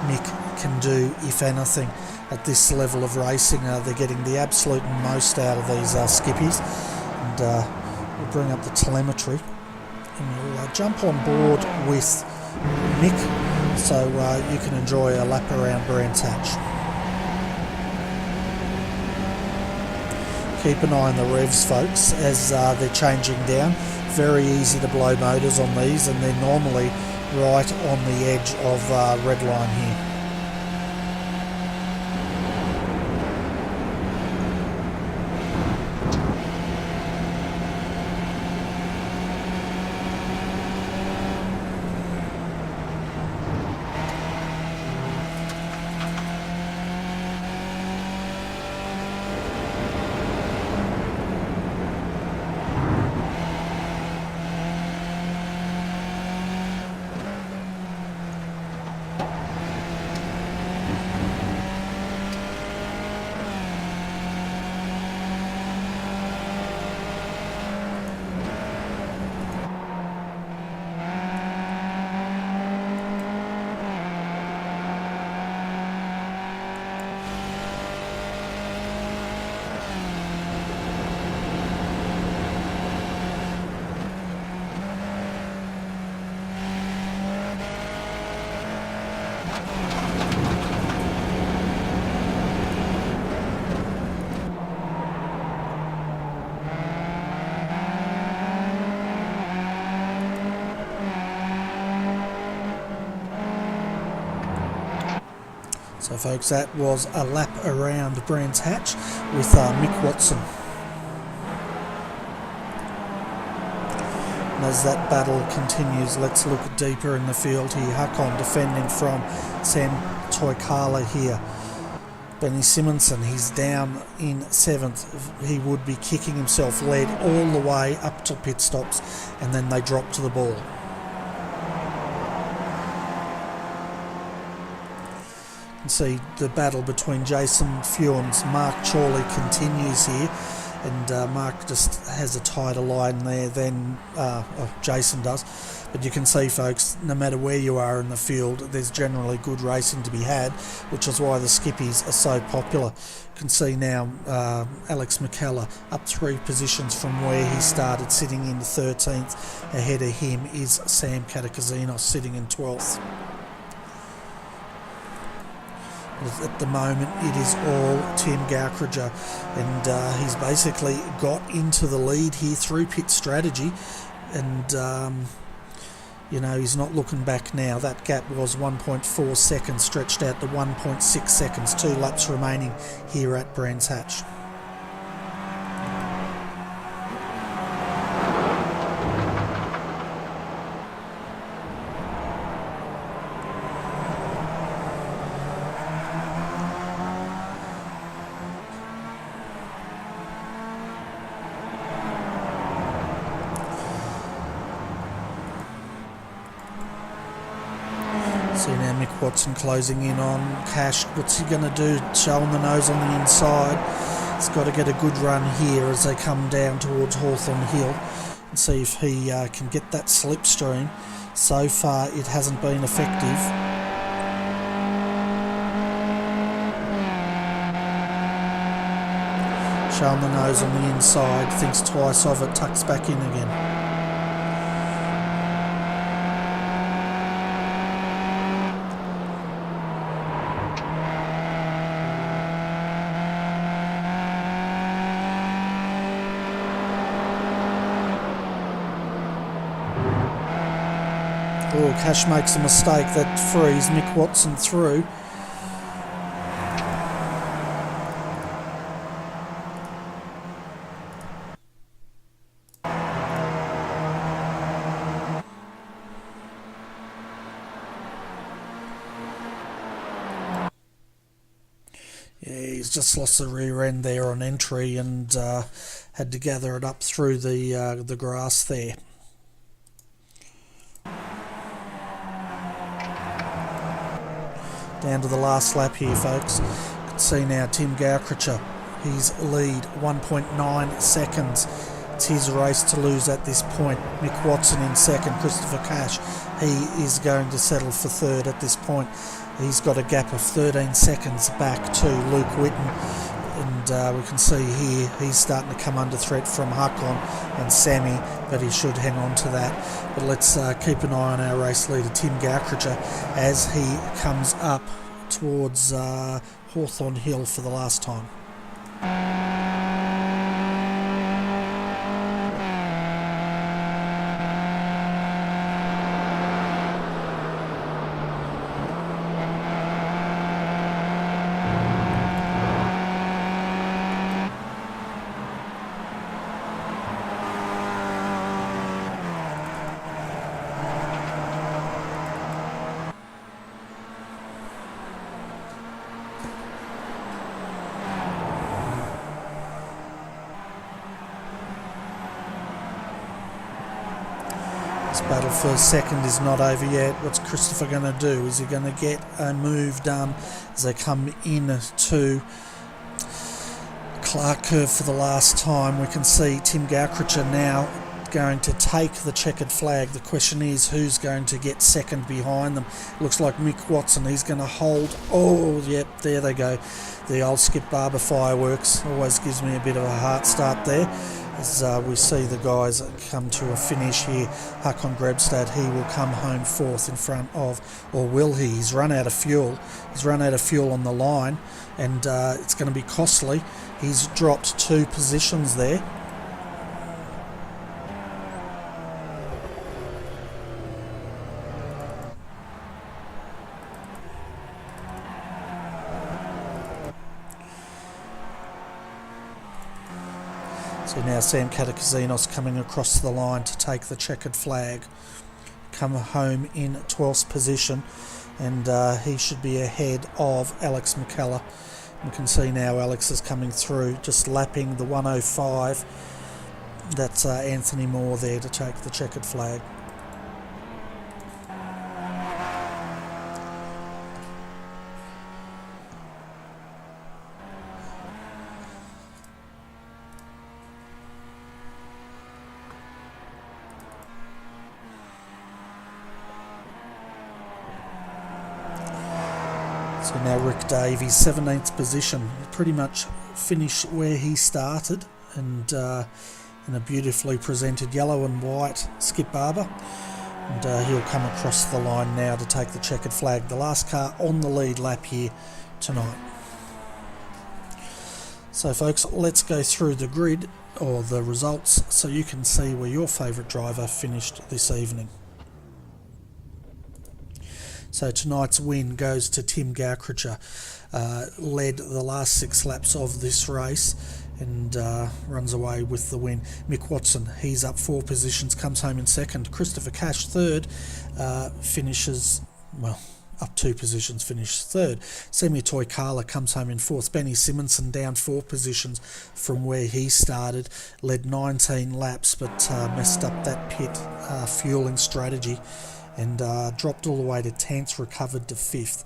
Speaker 1: Mick can do, if anything, at this level of racing. They're getting the absolute most out of these skippies, and we'll bring up the telemetry and we'll jump on board with Mick so you can enjoy a lap around Brands Hatch. keep an eye on the revs, folks, as they're changing down. Very easy to blow motors on these, and they're normally right on the edge of red line here. So folks, that was a lap around Brands Hatch with Mick Watson. And as that battle continues, let's look deeper in the field here. Hakon defending from Sam Toikala here. Benny Simonson, he's down in 7th. He would be kicking himself, led all the way up to pit stops, and then they drop to the ball. You can see the battle between Jason Fewens. Mark Chorley continues here, and Mark just has a tighter line there than Jason does. But you can see, folks, no matter where you are in the field, there's generally good racing to be had, which is why the skippies are so popular. You can see now Alex McKellar up 3 positions from where he started, sitting in 13th. Ahead of him is Sam Katakazinos sitting in 12th. At the moment, it is all Tim Gaukridger, and he's basically got into the lead here through pit strategy, and you know, he's not looking back now. That gap was 1.4 seconds, stretched out to 1.6 seconds. 2 laps remaining here at Brands Hatch. See now Mick Watson closing in on Cash. What's he going to do? Showing the nose on the inside. He's got to get a good run here as they come down towards Hawthorn Hill and see if he can get that slipstream. So far it hasn't been effective. Showing the nose on the inside, thinks twice of it, tucks back in again. Oh, Cash makes a mistake that frees Mick Watson through. Yeah, he's just lost the rear end there on entry and had to gather it up through the grass there. Down to the last lap here, folks. You can see now Tim Gaukridger, his lead 1.9 seconds. It's his race to lose at this point. Mick Watson in second, Christopher Cash. He is going to settle for third at this point. He's got a gap of 13 seconds back to Luke Whitten. And we can see here he's starting to come under threat from Hakon and Sammy, but he should hang on to that. But let's keep an eye on our race leader Tim Gaukridger as he comes up towards Hawthorn Hill for the last time. This battle for second is not over yet. What's Christopher going to do? Is he going to get a move done as they come in to Clark Curve for the last time? We can see Tim Gaukrich now going to take the checkered flag. The question is, who's going to get second behind them? Looks like Mick Watson. He's going to hold. Oh, yep, there they go. The old Skip Barber fireworks. Always gives me a bit of a heart start there. As we see the guys come to a finish here. Hakon Grebstad, he will come home fourth in front of, or will he? He's run out of fuel. He's run out of fuel on the line, and it's going to be costly. He's dropped 2 positions there. So now Sam Katakazinos coming across the line to take the checkered flag. Come home in 12th position, and he should be ahead of Alex McKellar. We can see now Alex is coming through, just lapping the 105. That's Anthony Moore there to take the checkered flag. So now Rick Davies, 17th position, pretty much finished where he started, and in a beautifully presented yellow and white Skip Barber, and he'll come across the line now to take the checkered flag. The last car on the lead lap here tonight. So folks, let's go through the grid or the results so you can see where your favourite driver finished this evening. So tonight's win goes to Tim Gaukrich, led the last 6 laps of this race and runs away with the win. Mick Watson, he's up 4 positions, comes home in second. Christopher Cash, third, finishes, well, up 2 positions, finished third. Semi Toykala comes home in fourth. Benny Simonson down 4 positions from where he started, led 19 laps but messed up that pit fueling strategy, and dropped all the way to 10th, recovered to 5th.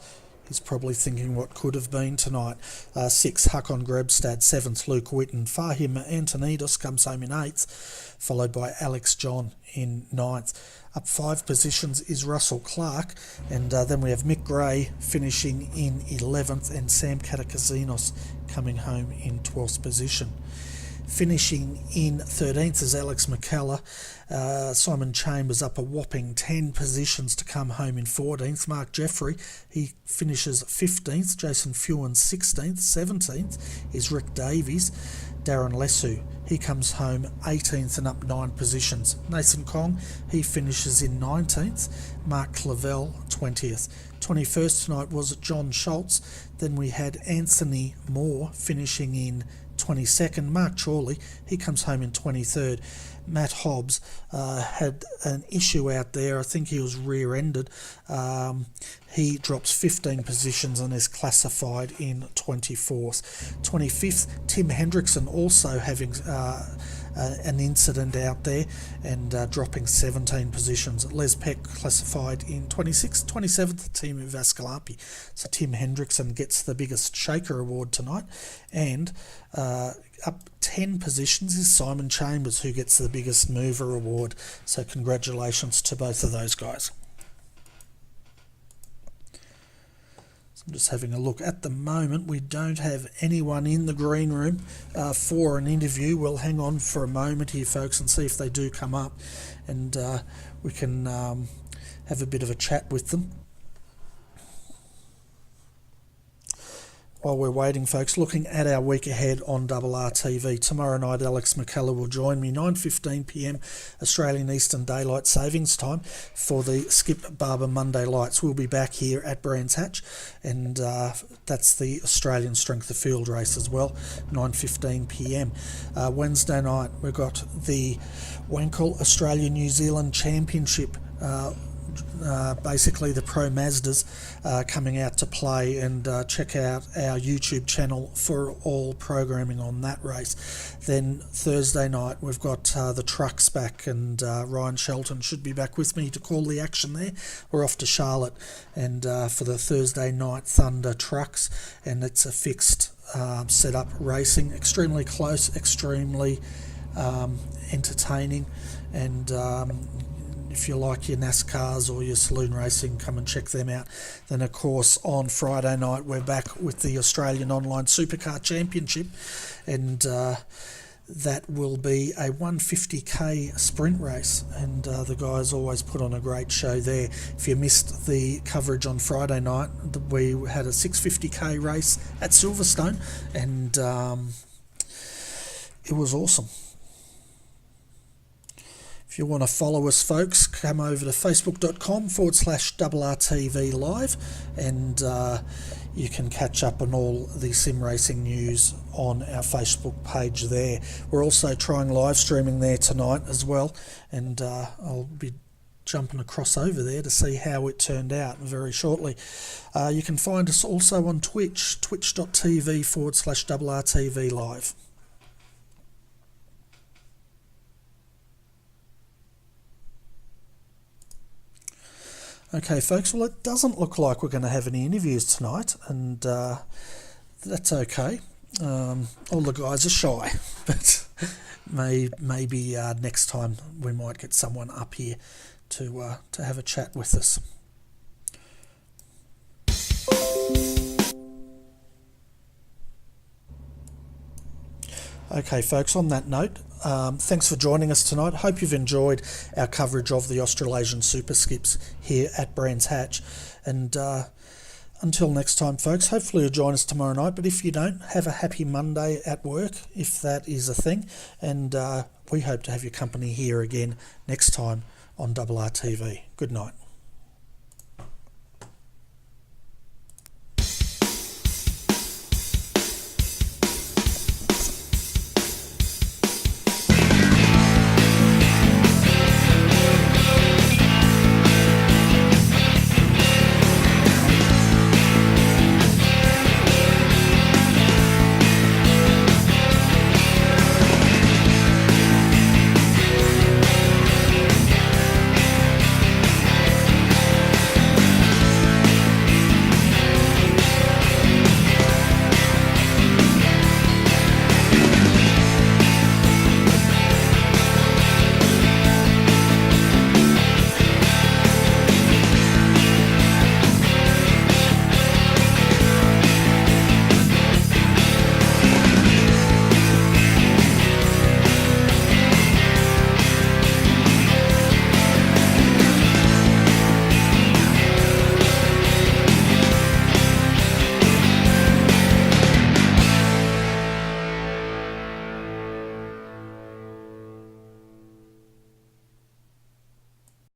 Speaker 1: He's probably thinking what could have been tonight. 6th, Hakon Grebstad. 7th, Luke Witten. Fahim Antonidos comes home in 8th, followed by Alex John in 9th. Up 5 positions is Russell Clark, and then we have Mick Gray finishing in 11th, and Sam Katakazinos coming home in 12th position. Finishing in 13th is Alex McKellar. Simon Chambers up a whopping 10 positions to come home in 14th. Mark Jeffrey, he finishes 15th. Jason Fewan 16th. 17th is Rick Davies. Darren Lesu, he comes home 18th and up 9 positions. Nathan Kong, he finishes in 19th. Mark Clavel 20th. 21st tonight was John Schultz. Then we had Anthony Moore finishing in 22nd. Mark Chorley, he comes home in 23rd. Matt Hobbs had an issue out there. I think he was rear-ended. He drops 15 positions and is classified in 24th. 25th, Tim Hendrickson also having an incident out there and dropping 17 positions. Les Peck classified in 26th. 27th, Tim Vascalapi. So Tim Hendrickson gets the biggest shaker award tonight, and up 10 positions is Simon Chambers, who gets the biggest mover award. So congratulations to both of those guys. So I'm just having a look. At the moment, we don't have anyone in the green room for an interview. We'll hang on for a moment here, folks, and see if they do come up, and we can have a bit of a chat with them. While we're waiting, folks, looking at our week ahead on RRTV. Tomorrow night, Alex McKellar will join me, 9:15 p.m. Australian Eastern Daylight Savings Time, for the Skip Barber Monday Lights. We'll be back here at Brands Hatch, and that's the Australian Strength of Field race as well, 9:15 p.m. Wednesday night, we've got the Wankel Australia-New Zealand Championship basically the Pro Mazdas coming out to play, and check out our YouTube channel for all programming on that race. Then Thursday night we've got the trucks back, and Ryan Shelton should be back with me to call the action there. We're off to Charlotte and for the Thursday night Thunder trucks, and it's a fixed setup racing, extremely close, extremely entertaining, and if you like your NASCARs or your saloon racing, come and check them out. Then of course on Friday night we're back with the Australian Online Supercar Championship, and that will be a 150k sprint race, and the guys always put on a great show there. If you missed the coverage on Friday night, we had a 650k race at Silverstone, and it was awesome. If you want to follow us, folks, come over to facebook.com/RRTV live, and you can catch up on all the sim racing news on our Facebook page there. We're also trying live streaming there tonight as well, and I'll be jumping across over there to see how it turned out very shortly. You can find us also on Twitch, twitch.tv/RRTV live. Okay, folks, well, it doesn't look like we're going to have any interviews tonight, and that's okay. All the guys are shy, but maybe next time we might get someone up here to have a chat with us. Okay, folks, on that note, thanks for joining us tonight. Hope you've enjoyed our coverage of the Australasian Superskips here at Brands Hatch. And until next time, folks, hopefully you'll join us tomorrow night. But if you don't, have a happy Monday at work, if that is a thing. And we hope to have your company here again next time on RRTV. Good night.